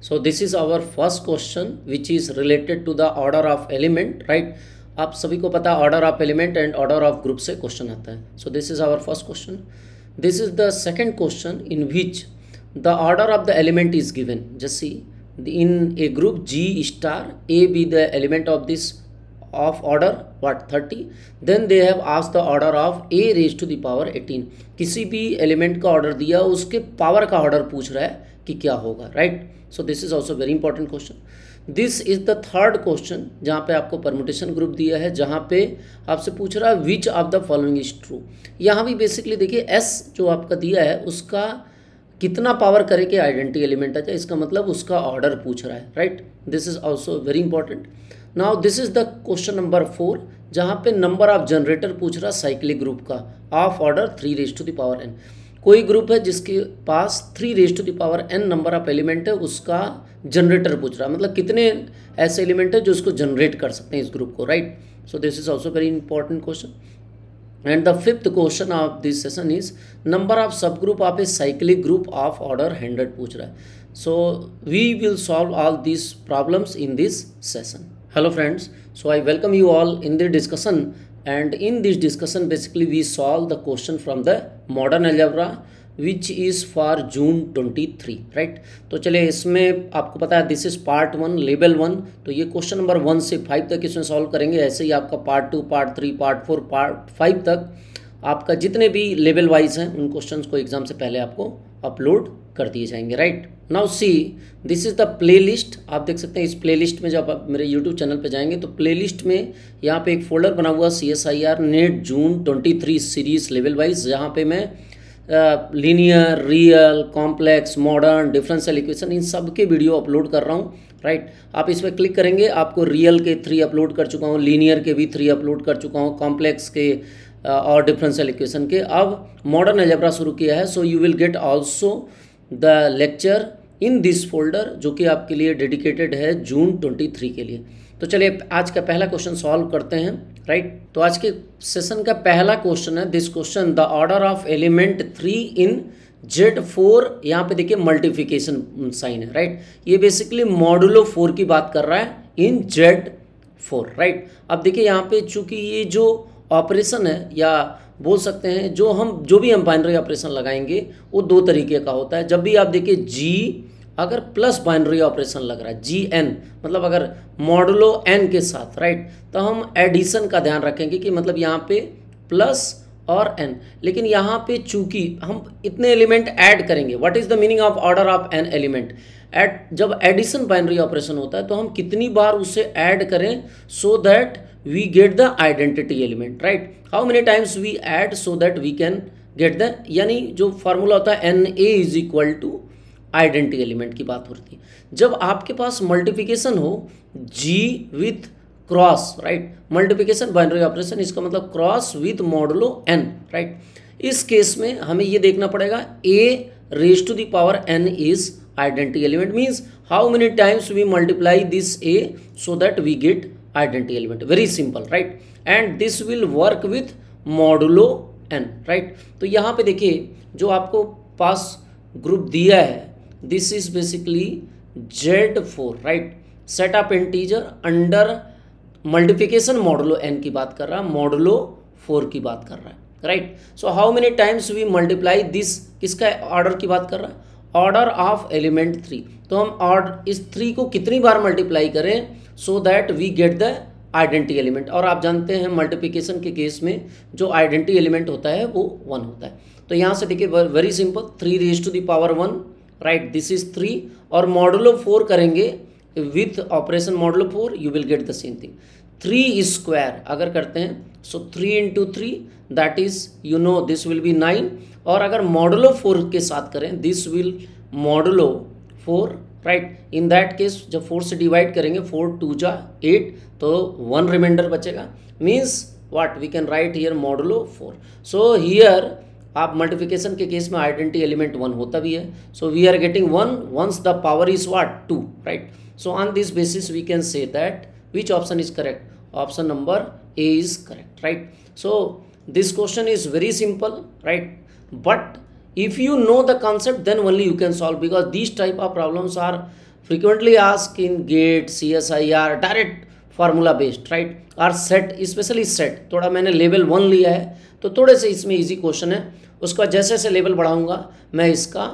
So this is our first question which is related to the order of element, right? आप सभी को पता है order of element and order of group से question आता है. So this is our first question. This is the second question in which the order of the element is given. Just see, in a group G star, A be the element of this of order what 30. Then they have asked the order of A raised to the power 18. किसी भी element का order दिया उसके power का order पूछ रहा है कि क्या होगा, right? So this is also very important question. This is the third question जहाँ पे आपको परमुटेशन ग्रुप दिया है, जहाँ पे आपसे पूछ रहा है which of the following is true. यहाँ भी बेसिकली देखिए S जो आपका दिया है उसका कितना पावर करे कि आइडेंटिटी एलिमेंट आ जाए, इसका मतलब उसका ऑर्डर पूछ रहा है, right. This is also very important. Now this is the question number 4 जहाँ पे नंबर ऑफ जनरेटर पूछ रहा साइक्लिक ग्रुप का of order 3 raise to the power n. कोई ग्रुप है जिसके पास 3 raise to the power n number of element है, उसका जनरेटर पूछ रहा है, मतलब कितने ऐसे एलिमेंट है जो उसको जनरेट कर सकते हैं इस ग्रुप को, right. So this is also very important question. And the fifth question of this session is number of subgroup of a cyclic group of order 100 पूछ रहा है. So we will solve all these problems in this session. Hello friends, so I welcome you all in the discussion, and in this discussion basically we solve the question from the modern algebra which is for June 23, right. तो चलिए इसमें आपको पता है this is part 1 level 1, तो ये question number 1 से 5 तक इसमें सॉल्व करेंगे. ऐसे ही आपका पार्ट 2 पार्ट 3 पार्ट 4 पार्ट 5 तक आपका जितने भी लेवल वाइज हैं उन क्वेश्चंस को एग्जाम से पहले आपको अपलोड कर दिए जाएंगे, right. Now see this is the play list. आप देख सकते हैं इस प्ले लिस्ट में जब आप मेरे यूट्यूब चैनल पे जाएंगे तो प्ले लिस्ट में यहाँ पे एक फोल्डर बना हुआ CSIR नेट जून 23 सीरीज लेवल वाइज, जहाँ पे मैं linear, real, complex, modern, differential equation in सब के वीडियो अपलोड कर रहा हूँ, राइट. आप इस पर क्लिक करेंगे, आपको रियल के 3 अपलोड कर चुका हूँ, लीनियर के भी 3 अपलोड कर चुका हूँ, कॉम्प्लेक्स के और डिफरेंशियल इक्वेशन के. अब मॉडर्न अलजेब्रा शुरू किया है, so you will gate also the lecture in this folder जो कि आपके लिए डेडिकेटेड है जून 23 के लिए. तो चलिए आज का पहला क्वेश्चन सॉल्व करते हैं, राइट. तो आज के सेशन का पहला क्वेश्चन है this question the order of element 3 in Z4. यहाँ पे देखिए मल्टीप्लिकेशन साइन है, राइट. ये बेसिकली मॉडुलो 4 की बात कर रहा है इन Z4, राइट. अब देखिए यहाँ पे चूंकि ये जो ऑपरेशन है या बोल सकते हैं जो भी हम बाइनरी ऑपरेशन लगाएंगे वो 2 तरीके का होता है. जब भी आप देखिए G अगर प्लस बाइनरी ऑपरेशन लग रहा है GN, मतलब अगर मॉडुलो n के साथ, राइट, तो हम एडिशन का ध्यान रखेंगे कि मतलब यहाँ पे प्लस और n. लेकिन यहाँ पे चूंकि हम इतने एलिमेंट ऐड करेंगे, what is the meaning of order of n element. जब एडिशन बाइनरी ऑपरेशन होता है तो हम कितनी बार उसे ऐड करें so that we get the identity element, right. How many times we add so that we can get the, यानी जो फॉर्मूला होता है NA is equal to identity element की बात होती है. जब आपके पास मल्टीप्लिकेशन हो G with cross, right, multiplication binary operation, इसका मतलब cross with modulo n, right. इस केस में हमें ये देखना पड़ेगा A raise to the power n is identity element, means how many times we multiply this A so that we get identity element. Very simple, right. And this will work with modulo n, right. तो यहाँ पे देखिए जो आपको पास group दिया है this is basically Z4, right. Set of integer under multiplication modulo n की बात कर रहा है, मॉडुलो 4 की बात कर रहा है, right. So how many times we multiply this, किसका ऑर्डर की बात कर रहा है, ऑर्डर ऑफ एलिमेंट 3. तो हम ऑर्डर इस 3 को कितनी बार मल्टीप्लाई करें so that we get the identity element. और आप जानते हैं मल्टीप्लिकेशन के केस में जो आइडेंटिटी एलिमेंट होता है वो 1 होता है. तो यहाँ से देखिए very simple 3 raise to the power 1, right, this is 3, और मॉडुलो 4 करेंगे with operation modulo 4 you will get the same thing. 3 square अगर करते हैं so 3 into 3 that is you know this will be 9, और अगर मॉडुलो 4 के साथ करें this will modulo 4, right. In that case जब 4 से डिवाइड करेंगे 4 2 जा 8 तो 1 रिमाइंडर बचेगा, means what we can write here modulo 4. So here आप मल्टीप्लिकेशन के केस में आइडेंटिटी एलिमेंट 1 होता भी है, so we are getting 1 once the power is what 2, right. So on this basis we can say that which option is correct, option number A is correct, right. So this question is very simple, right, but if you know the concept then only you can solve, because these type of problems are frequently asked in GATE, CSIR, direct formula based, right, आर SET, specially SET, थोड़ा मैंने level 1 लिया है तो थोड़े से इसमें easy question है, उसका जैसे जैसे लेवल बढ़ाऊंगा मैं इसका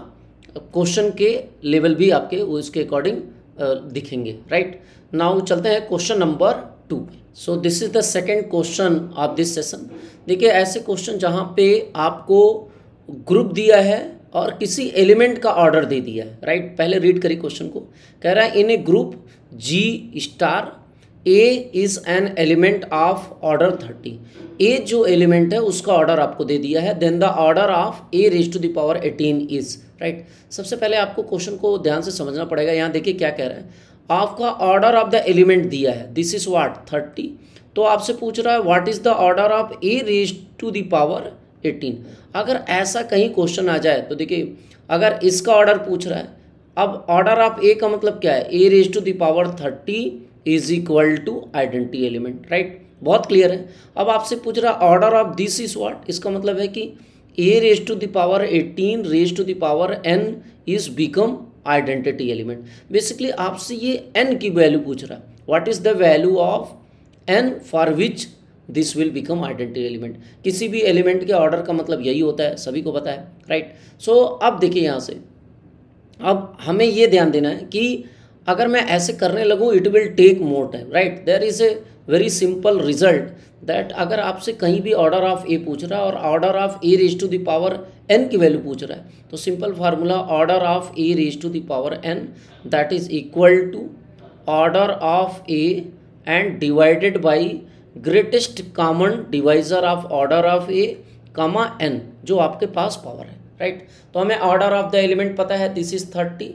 क्वेश्चन के लेवल भी आपके उसके अकॉर्डिंग दिखेंगे, राइट। नाउ चलते हैं क्वेश्चन नंबर 2 पे। सो this is the second question of this session. देखिए ऐसे क्वेश्चन जहाँ पे आपको ग्रुप दिया है और किसी एलिमेंट का ऑर्डर दे दिया है, राइट। पहले रीड करिए क्वेश्चन को। कह रहा है in a group G star A is an element of order 30। A जो एलिमेंट है उसका ऑर्डर आपको दे दिया है, then the order of A raise to the power 18 is, right. सबसे पहले आपको क्वेश्चन को ध्यान से समझना पड़ेगा। यहाँ देखिए क्या कह रहा है, आपका ऑर्डर ऑफ द एलिमेंट दिया है, दिस इज व्हाट 30, तो आपसे पूछ रहा है what is the order of A raise to the power 18। अगर ऐसा कहीं क्वेश्चन आ जाए तो देखिए अगर इसका ऑर्डर पूछ रहा है, अब ऑर्डर ऑफ A का मतलब क्या है, A raise to the power 30 is equal to identity element, right, बहुत क्लियर है। अब आपसे पूछ रहा order of this is what, इसका मतलब है कि A raise to the power 18 raise to the power n is become identity element. Basically आपसे ये n की वैल्यू पूछ रहा है, what is the value of n for which this will become identity element. किसी भी एलिमेंट के order का मतलब यही होता है, सभी को पता है, राइट। सो अब देखिए यहाँ से अब हमें ये ध्यान देना है कि अगर मैं ऐसे करने लगूँ it will take more time, right. There is a very simple result that अगर आपसे कहीं भी ऑर्डर ऑफ A पूछ रहा है और order of A raise to the power n की वैल्यू पूछ रहा है, तो simple formula order of A raise to the power n that is equal to order of A and divided by greatest common divisor of order of A comma n जो आपके पास power है, right. तो हमें order of the element पता है, this is 30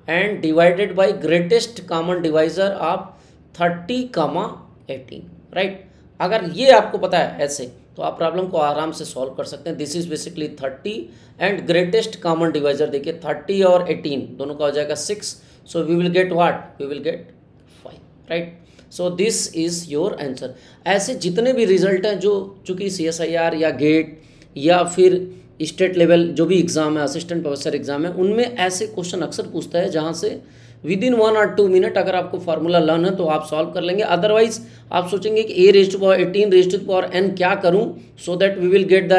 and divided by greatest common divisor of 30 comma 18, right. अगर ये आपको पता है ऐसे तो आप प्रॉब्लम को आराम से सॉल्व कर सकते हैं। This is basically 30 and greatest common divisor देखिए 30 और 18 दोनों का हो जाएगा 6, so we will get what, we will get 5, right. So this is your answer. ऐसे जितने भी रिजल्ट हैं जो चूँकि CSIR या गेट या फिर स्टेट लेवल जो भी एग्ज़ाम है, असिस्टेंट प्रोफेसर एग्ज़ाम है, उनमें ऐसे क्वेश्चन अक्सर पूछता है जहाँ से विद इन 1 और 2 मिनट अगर आपको फार्मूला लर्न है तो आप सॉल्व कर लेंगे। अदरवाइज आप सोचेंगे कि A raise to power 18 raise to power n क्या करूँ so that we will get the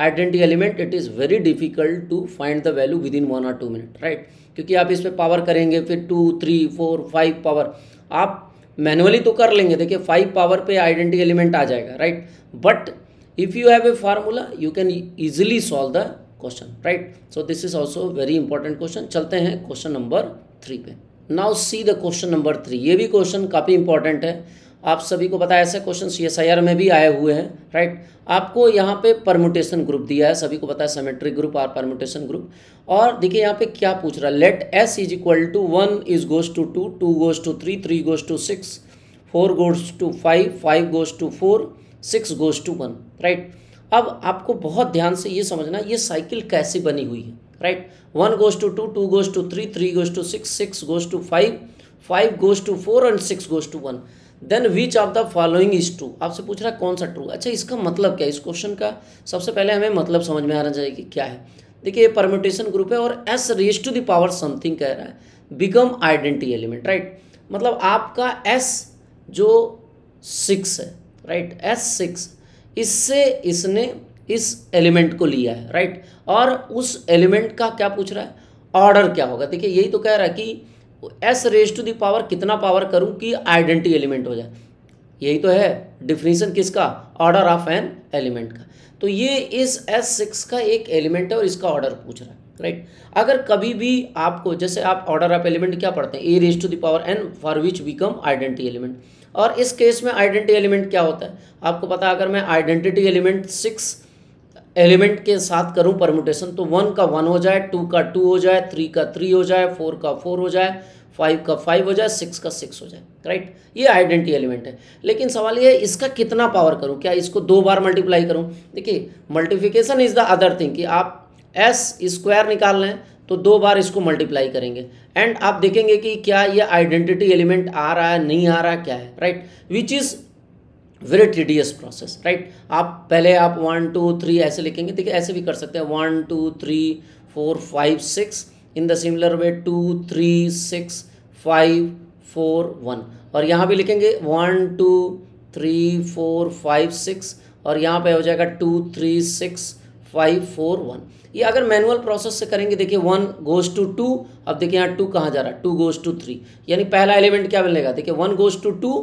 identity element. It is very difficult to find the value within 1 और 2 मिनट, राइट। क्योंकि आप इस पर पावर करेंगे, फिर 2, 3, 4, 5 पावर आप मैनुअली तो कर लेंगे, देखिए 5 पावर पे आइडेंटिटी एलिमेंट आ जाएगा, right. But if you have a formula you can easily solve the question, right? So this is also very important question। चलते हैं क्वेश्चन नंबर 3 पे। now see the question number 3। ये भी question काफ़ी important है, आप सभी को पता है ऐसे क्वेश्चन CSIR में भी आए हुए हैं, राइट। आपको यहाँ पे परम्यूटेशन ग्रुप दिया है, सभी को पता है सिमेट्रिक ग्रुप और परम्यूटेशन ग्रुप। और देखिए यहाँ पे क्या पूछ रहा है, let S is equal to 1 is goes to 2, 2 goes to 3, 3 goes to 6, 4 goes to 5, 5 goes to 4, 6 goes to 1, right. अब आपको बहुत ध्यान से ये समझना ये साइकिल कैसे बनी हुई है, right. 1 goes to 2, 2 goes to 3, 3 goes to 6, 6 goes to 5, 5 goes to 4 and 6 goes to 1। Then which of the following is true, आपसे पूछ रहा है कौन सा ट्रू। अच्छा इसका मतलब क्या है, इस क्वेश्चन का सबसे पहले हमें मतलब समझ में आना चाहिए कि क्या है। देखिए ये परम्यूटेशन ग्रुप है और S raise to the power something कह रहा है बिकम आइडेंटिटी एलिमेंट, राइट। मतलब आपका S जो 6 है, राइट, S6 इससे इसने इस एलिमेंट को लिया है, राइट। और उस एलिमेंट का क्या पूछ रहा है, ऑर्डर क्या होगा। देखिए यही तो कह रहा है कि S raise to the power कितना पावर करूं कि आइडेंटिटी एलिमेंट हो जाए, यही तो है डिफिनीशन किसका, ऑर्डर ऑफ एन एलिमेंट का। तो ये इस S6 का एक एलिमेंट है और इसका ऑर्डर पूछ रहा है, राइट। अगर कभी भी आपको जैसे आप ऑर्डर ऑफ एलिमेंट क्या पढ़ते हैं, A raise to the power n for which become identity element. और इस केस में आइडेंटिटी एलिमेंट क्या होता है आपको पता है, अगर मैं आइडेंटिटी एलिमेंट 6 एलिमेंट के साथ करूं परम्यूटेशन तो 1 का 1 हो जाए, 2 का 2 हो जाए, 3 का 3 हो जाए, 4 का 4 हो जाए, 5 का 5 हो जाए, 6 का 6 हो जाए, राइट। ये आइडेंटिटी एलिमेंट है। लेकिन सवाल ये है इसका कितना पावर करूं, क्या इसको 2 बार मल्टीप्लाई करूं। देखिए multiplication is the other thing कि आप S स्क्वायर निकाल लें तो 2 बार इसको मल्टीप्लाई करेंगे एंड आप देखेंगे कि क्या ये आइडेंटिटी एलिमेंट आ रहा है नहीं आ रहा क्या है, right. Which is very tedious process, right. आप पहले आप 1 2 3 ऐसे लिखेंगे, देखिए ऐसे भी कर सकते हैं 1 2 3 4 5 6 इन द सिमिलर वे 2 3 6 5 4 1, और यहाँ भी लिखेंगे 1 2 3 4 5 6, और यहाँ पे हो जाएगा 2 3 6 5 4 1। ये अगर मैनुअल प्रोसेस से करेंगे, देखिए 1 गोज टू 2, अब देखिए यहाँ 2 कहाँ जा रहा है, 2 गोज टू 3, यानी पहला एलिमेंट क्या मिलेगा, देखिए 1 गोज टू 2,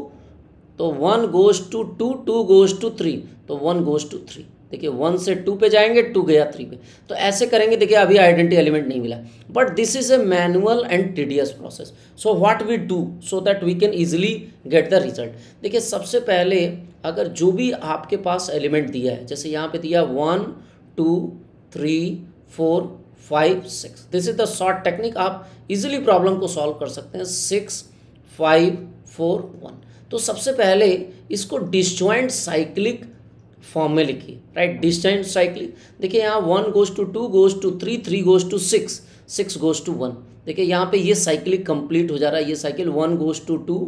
तो 1 गोज टू 2, 2 गोज टू 3, तो 1 गोज टू 3, देखिए 1 से 2 पे जाएंगे, 2 गया 3 पे, तो ऐसे करेंगे। देखिए अभी आइडेंटिटी एलिमेंट नहीं मिला, but this is a manual and tedious process. So what we do so that we can easily get the result. देखिए सबसे पहले अगर जो भी आपके पास एलिमेंट दिया है, जैसे यहाँ पे दिया 1 2 3 4 5 6, this is the short technique, आप इजिली प्रॉब्लम को सॉल्व कर सकते हैं। 6 5 4 1, तो सबसे पहले इसको डिसजॉइंट साइक्लिक फॉर्म में लिखिए, राइट। डिसजॉइंट साइक्लिक, देखिए यहाँ 1 goes to 2 goes to 3 3 goes to 6 6 goes to 1, देखिए यहाँ पे ये साइक्लिक कंप्लीट हो जा रहा है। ये cycle 1 goes to 2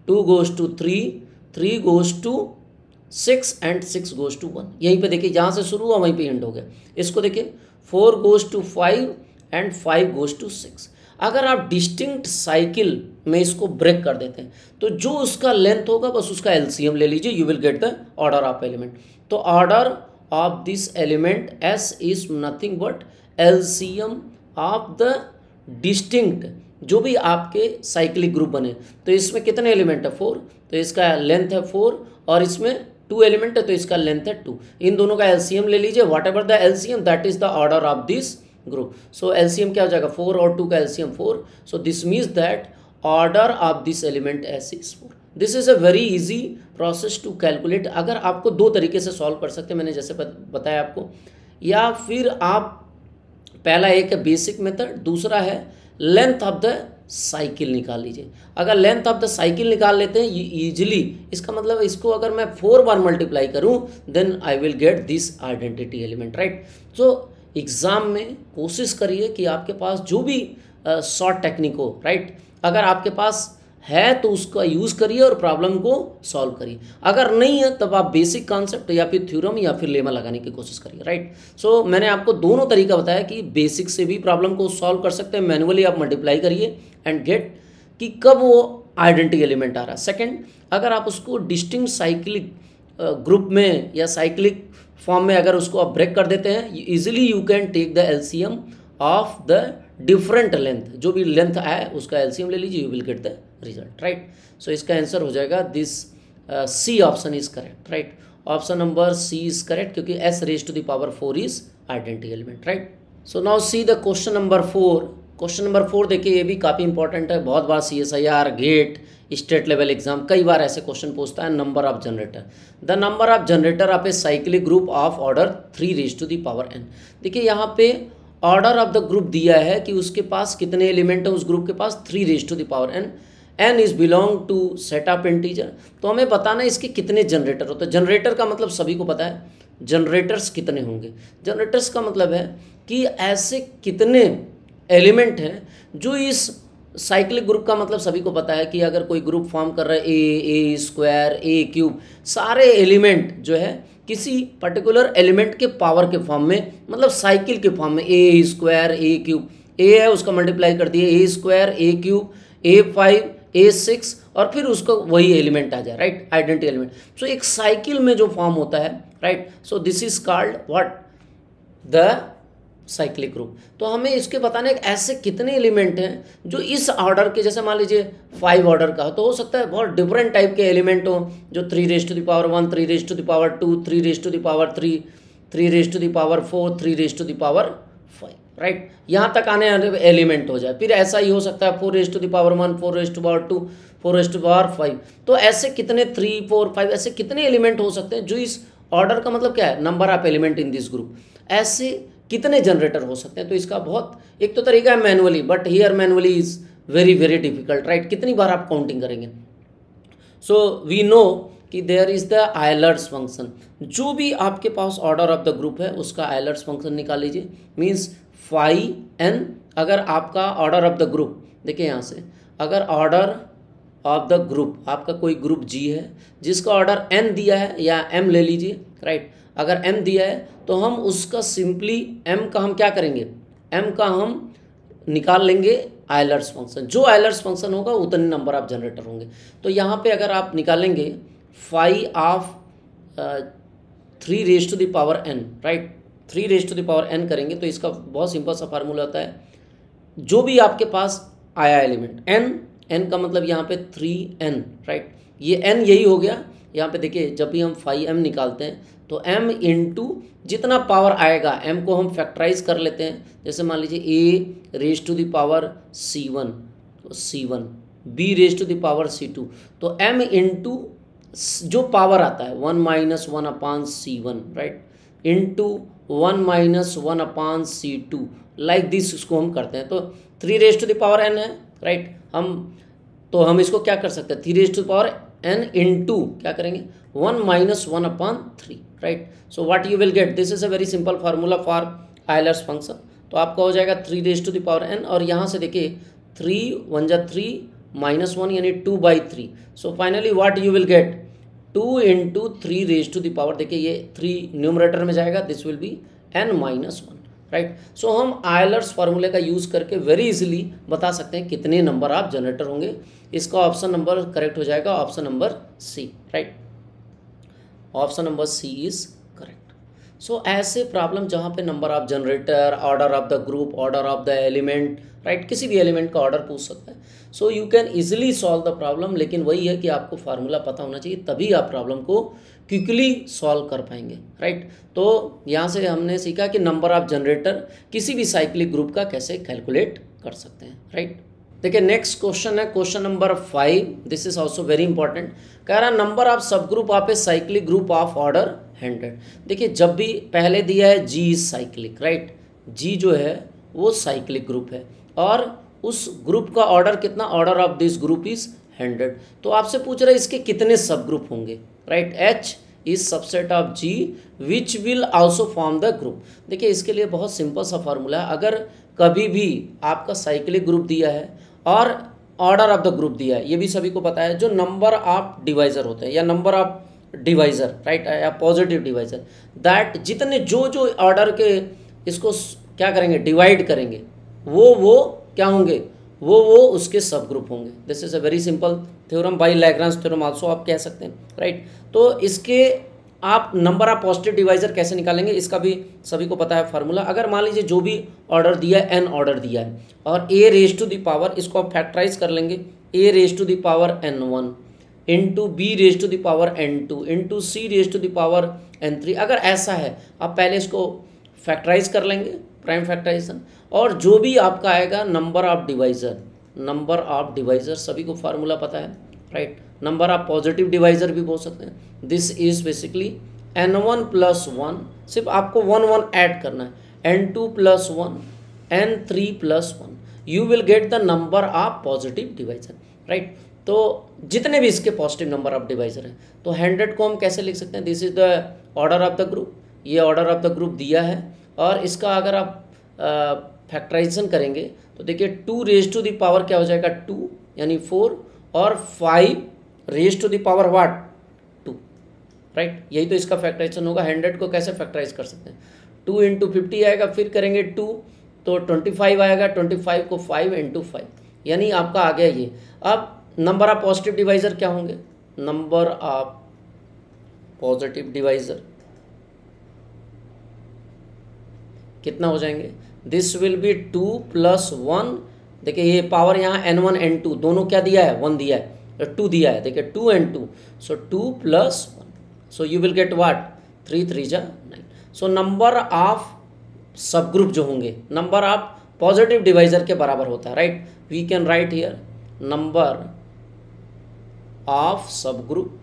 2 goes to 3 3 goes to 6 and 6 goes to 1, यहीं पे देखिए जहाँ से शुरू हुआ वहीं पे एंड हो गया। इसको देखिए 4 goes to 5 and 5 goes to 6। अगर आप डिस्टिंक्ट साइकिल में इसको ब्रेक कर देते हैं तो जो उसका लेंथ होगा बस उसका एलसीएम ले लीजिए, you will get the order of element. तो order of this element S is nothing but LCM of the distinct जो भी आपके साइक्लिक ग्रुप बने। तो इसमें कितने एलिमेंट है, 4, तो इसका लेंथ है 4, और इसमें 2 एलिमेंट है तो इसका लेंथ है 2। इन दोनों का एलसीएम ले लीजिए, whatever the LCM that is the order of this group. So LCM क्या हो जाएगा, 4 और 2 का LCM 4, so this means that order of this element S is 4। This is a very easy process to calculate. अगर आपको दो तरीके से सॉल्व कर सकते हैं, मैंने जैसे बताया आपको, या फिर आप पहला एक है बेसिक मेथड, दूसरा है लेंथ ऑफ द साइकिल निकाल लीजिए। अगर लेंथ ऑफ द साइकिल निकाल लेते हैं इजीली, इसका मतलब इसको अगर मैं 4 बार मल्टीप्लाई करूं then I will get this identity element, right. So exam में कोशिश करिए कि आपके पास जो भी शॉर्ट टेक्निक हो, राइट, अगर आपके पास है तो उसका यूज़ करिए और प्रॉब्लम को सॉल्व करिए। अगर नहीं है तब आप बेसिक कॉन्सेप्ट या फिर थ्योरम या फिर लेमा लगाने की कोशिश करिए, राइट। सो मैंने आपको दोनों तरीका बताया कि बेसिक से भी प्रॉब्लम को सॉल्व कर सकते हैं, मैनुअली आप मल्टीप्लाई करिए एंड गेट कि कब वो आइडेंटिटी एलिमेंट आ रहा है। सेकेंड, अगर आप उसको डिस्टिंक्ट साइक्लिक ग्रुप में या साइक्लिक फॉर्म में अगर उसको आप ब्रेक कर देते हैं, easily you can take the LCM of the different length, जो भी लेंथ आए उसका एलसीएम ले लीजिए, you will get the result, right. So इसका आंसर हो जाएगा this C option is correct, right. Option number C is correct क्योंकि S raise to the power 4 is identity element, right. So now see the question number 4। Question number 4 देखिए, ये भी काफ़ी important है, बहुत बार CSIR, GATE, state level exam कई बार ऐसे क्वेश्चन पूछता है। Number of generator, the number of generator of a cyclic group of order 3 raise to the power n। देखिए यहाँ पे ऑर्डर ऑफ द ग्रुप दिया है कि उसके पास कितने एलिमेंट है, उस ग्रुप के पास 3 raise to the power n, n is belong to set of integer. तो हमें बताना है इसके कितने जनरेटर होते हैं। जनरेटर का मतलब सभी को पता है, जनरेटर्स कितने होंगे। जनरेटर्स का मतलब है कि ऐसे कितने एलिमेंट हैं जो इस साइक्लिक ग्रुप का मतलब सभी को पता है कि अगर कोई ग्रुप फॉर्म कर रहा है ए स्क्वायर ए क्यूब, सारे एलिमेंट जो है किसी पर्टिकुलर एलिमेंट के पावर के फॉर्म में, मतलब साइकिल के फॉर्म में, ए स्क्वायर ए क्यूब, ए है उसका मल्टीप्लाई कर दिए ए स्क्वायर ए क्यूब A5 A6 और फिर उसको वही एलिमेंट आ जाए, राइट, आइडेंटिटी एलिमेंट। सो एक साइकिल में जो फॉर्म होता है, right, so this is called what, the cyclic group. तो हमें इसके बताने ऐसे कितने एलिमेंट हैं जो इस ऑर्डर के, जैसे मान लीजिए 5 ऑर्डर का हो तो हो सकता है बहुत डिफरेंट टाइप के एलिमेंट हो, जो 3 raise to the power 1, 3 raise to the power 2, 3 raise to the power 3, 3 raise to the power 4, 3 raise to the power 5, right, यहाँ तक आने एलिमेंट हो जाए। फिर ऐसा ही हो सकता है 4 raise to the power 1, 4 raise to power 2, 4 raise to power 5। तो ऐसे कितने 3, 4, 5 ऐसे कितने एलिमेंट हो सकते हैं जो इस ऑर्डर का मतलब क्या है, number of element in this group, ऐसे कितने जनरेटर हो सकते हैं। तो इसका बहुत एक तो तरीका है manually, but here manually is very very difficult, right. कितनी बार आप काउंटिंग करेंगे। सो वी नो कि there is the Euler's function, जो भी आपके पास ऑर्डर ऑफ द ग्रुप है उसका आयलर्स फंक्शन निकाल लीजिए, मीन्स फाई एन। अगर आपका ऑर्डर ऑफ द ग्रुप, देखिए यहाँ से, अगर ऑर्डर ऑफ द ग्रुप, आपका कोई ग्रुप जी है जिसका ऑर्डर n दिया है, या m ले लीजिए, राइट। अगर m दिया है तो हम उसका सिंपली m का हम क्या करेंगे, m का हम निकाल लेंगे आयलर्स फंक्शन, जो आयलर्स फंक्शन होगा उतने नंबर ऑफ जनरेटर होंगे। तो यहाँ पे अगर आप निकालेंगे phi of 3 raise to the power n, right, 3 raise to the power n करेंगे तो इसका बहुत सिंपल सा फार्मूला होता है, जो भी आपके पास आया एलिमेंट n का मतलब यहाँ पे 3n, राइट, ये n यही हो गया। यहाँ पे देखिए जब भी हम फाई m निकालते हैं तो m इंटू जितना पावर आएगा m को हम फैक्टराइज कर लेते हैं। जैसे मान लीजिए a raise to the power c1 तो c1, b raise to the power c2 तो m इंटू जो पावर आता है 1 minus 1 upon c1, right, into 1 minus 1 upon c2, like this इसको हम करते हैं। तो 3 raise to the power n है, राइट, हम इसको क्या कर सकते हैं 3 raise to the power n into क्या करेंगे 1 minus 1 upon 3, right. So what you will get, this is a very simple formula for Euler's function. तो आपका हो जाएगा 3 raise to the power n और यहाँ से देखिए 3 1 जा 3 माइनस 1 यानी 2/3। So finally what you will get 2 into 3 raise to the power, देखिए ये 3 न्यूमरेटर में जाएगा, this will be n minus 1, right. So हम आयलर्स फार्मूले का यूज़ करके वेरी इजीली बता सकते हैं कितने नंबर ऑफ जनरेटर होंगे। इसका ऑप्शन नंबर करेक्ट हो जाएगा, option number C, right, option number C is correct. So ऐसे प्रॉब्लम जहाँ पे number of generator, order of the group, order of the element, right, किसी भी एलिमेंट का ऑर्डर पूछ सकता है। So you can easily solve the problem, लेकिन वही है कि आपको फार्मूला पता होना चाहिए, तभी आप प्रॉब्लम को क्विकली सॉल्व कर पाएंगे, राइट। तो यहाँ से हमने सीखा कि नंबर ऑफ जनरेटर किसी भी साइक्लिक ग्रुप का कैसे कैलकुलेट कर सकते हैं, राइट। देखिए नेक्स्ट क्वेश्चन है question number 5, this is also very important. कह रहा नंबर ऑफ सब group of a cyclic group of order 100। देखिए जब भी पहले दिया है जी इज साइक्लिक, राइट, जी जो है वो साइक्लिक ग्रुप है और उस ग्रुप का ऑर्डर कितना, order of this group is 100। तो आपसे पूछ रहा है इसके कितने सब ग्रुप होंगे, right, H is subset of G which will also form the group. देखिए इसके लिए बहुत सिंपल सा फार्मूला है, अगर कभी भी आपका साइक्लिक ग्रुप दिया है और ऑर्डर ऑफ द ग्रुप दिया है, ये भी सभी को पता है, जो नंबर ऑफ डिवाइजर होते हैं या नंबर ऑफ डिवाइजर, राइट, या पॉजिटिव डिवाइजर, दैट जितने जो जो ऑर्डर के इसको क्या करेंगे डिवाइड करेंगे, वो क्या होंगे, वो उसके सब ग्रुप होंगे। This is a very simple theorem by Lagrange theorem also आप कह सकते हैं, राइट। तो इसके आप नंबर ऑफ पॉजिटिव डिवाइजर कैसे निकालेंगे इसका भी सभी को पता है फार्मूला। अगर मान लीजिए जो भी ऑर्डर दिया है n ऑर्डर दिया है और a raise to the power, इसको आप फैक्टराइज कर लेंगे, a raise to the power n1 into b raise to the power n2 into c raise to the power n3। अगर ऐसा है आप पहले इसको फैक्टराइज कर लेंगे, प्राइम फैक्टराइजेशन, और जो भी आपका आएगा नंबर ऑफ डिवाइजर सभी को फार्मूला पता है, right, number of positive divisor भी बोल सकते हैं। This is basically n1 plus 1, सिर्फ आपको 1 1 ऐड करना है, n2 plus 1, n3 plus 1, you will get the number of positive divisor, right. तो जितने भी इसके पॉजिटिव नंबर ऑफ डिवाइजर हैं, तो 100 को हम कैसे लिख सकते हैं, this is the order of the group, ये ऑर्डर ऑफ द ग्रुप दिया है और इसका अगर आप फैक्टराइजेशन करेंगे तो देखिए 2 रेज टू द पावर क्या हो जाएगा 2 यानी 4 और 5 raise to the power what 2, right, यही तो इसका फैक्टराइजेशन होगा। 100 को कैसे फैक्टराइज कर सकते हैं, 2 इंटू 50 आएगा, फिर करेंगे 2 तो 25 आएगा, 25 को 5 इंटू 5 यानी आपका आ गया ये। अब नंबर ऑफ पॉजिटिव डिवाइजर क्या होंगे, नंबर ऑफ पॉजिटिव डिवाइजर कितना हो जाएंगे, दिस विल बी 2 प्लस 1, देखिए ये पावर यहाँ n1 n2 दोनों क्या दिया है 1 दिया है, 2 दिया है, देखिए 2 and 2, so 2 plus 1, so you will get what 3 3 जा 9। सो नंबर ऑफ सब ग्रुप जो होंगे नंबर ऑफ पॉजिटिव डिवाइजर के बराबर होता है, right. We can write here number of subgroup,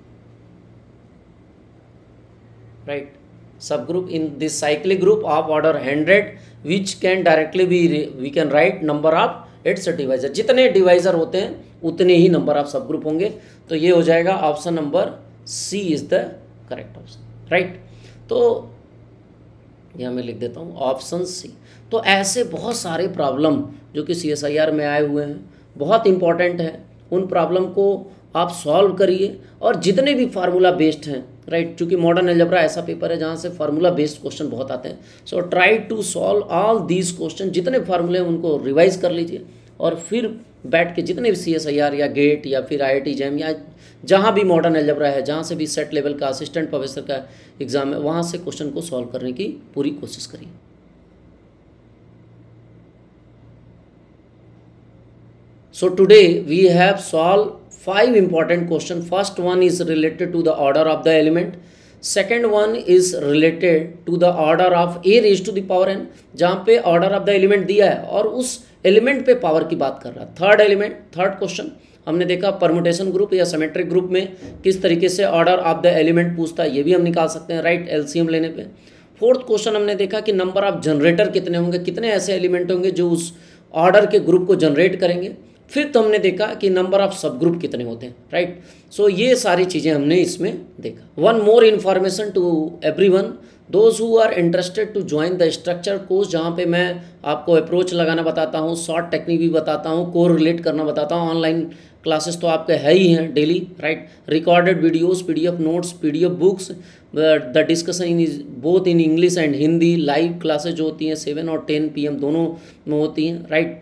right, subgroup in this cyclic group of order 100 which can directly be we can write number of its divisor, जितने divisor होते हैं उतने ही number of subgroup होंगे। तो ये हो जाएगा option number C is the correct option, right. तो यहाँ मैं लिख देता हूँ ऑप्शन सी। तो ऐसे बहुत सारे प्रॉब्लम जो कि CSIR में आए हुए हैं बहुत इंपॉर्टेंट है, उन प्रॉब्लम को आप सॉल्व करिए और जितने भी फार्मूला बेस्ड हैं, राइट, चूँकि मॉडर्न अलजेब्रा ऐसा पेपर है जहाँ से फार्मूला बेस्ड क्वेश्चन बहुत आते हैं। So try to solve all these question, जितने फार्मूले हैं उनको रिवाइज कर लीजिए और फिर बैठ के जितने भी CSIR या गेट या फिर IIT जैम या जहाँ भी मॉडर्न अलजेब्रा है, जहाँ से भी सेट लेवल का असिस्टेंट प्रोफेसर का एग्ज़ाम है, वहाँ से क्वेश्चन को सॉल्व करने की पूरी कोशिश करिए। So today we have solved 5 important questions. First one is related to the order of the element. Second one is related to the order of a raised to the power n, जहाँ पे order of the element दिया है और उस element पे power की बात कर रहा है। थर्ड क्वेश्चन हमने देखा परमुटेशन ग्रुप या सिमेट्रिक ग्रुप में किस तरीके से ऑर्डर ऑफ द एलिमेंट पूछता है, ये भी हम निकाल सकते हैं, राइट, LCM लेने पे। फोर्थ क्वेश्चन हमने देखा कि नंबर ऑफ जनरेटर कितने होंगे, कितने ऐसे एलिमेंट होंगे जो उस ऑर्डर के ग्रुप को जनरेट करेंगे। फिफ्थ हमने देखा कि नंबर ऑफ सब ग्रुप कितने होते हैं, राइट। सो ये सारी चीज़ें हमने इसमें देखा। One more information to everyone those who are interested to join the structure course, जहाँ पे मैं आपको अप्रोच लगाना बताता हूँ, शॉर्ट टेक्निक भी बताता हूँ, कोर रिलेट करना बताता हूँ। ऑनलाइन क्लासेस तो आपके है ही हैं daily, right. Recorded videos, PDF notes, PDF books, the discussion is both in English and Hindi. Live classes जो होती हैं 7 और 10 PM दोनों में होती हैं, राइट।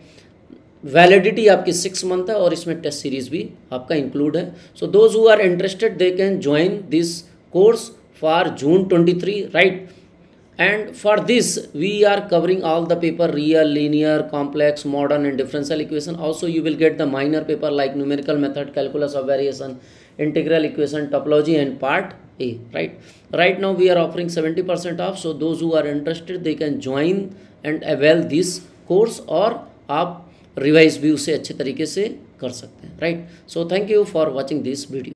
वैलिडिटी आपकी 6 मंथ है और इसमें टेस्ट सीरीज भी आपका इंक्लूड है। So those who are interested they can join this course for June 23, right. And for this we are covering all the paper: real, linear, complex, modern and differential equation. Also you will get the minor paper like numerical method, calculus of variation, integral equation, topology and part A, right. Right now we are offering 70% off, so those who are interested they can join and avail this course, और आप revise भी उसे अच्छे तरीके से कर सकते हैं, right. So thank you for watching this video.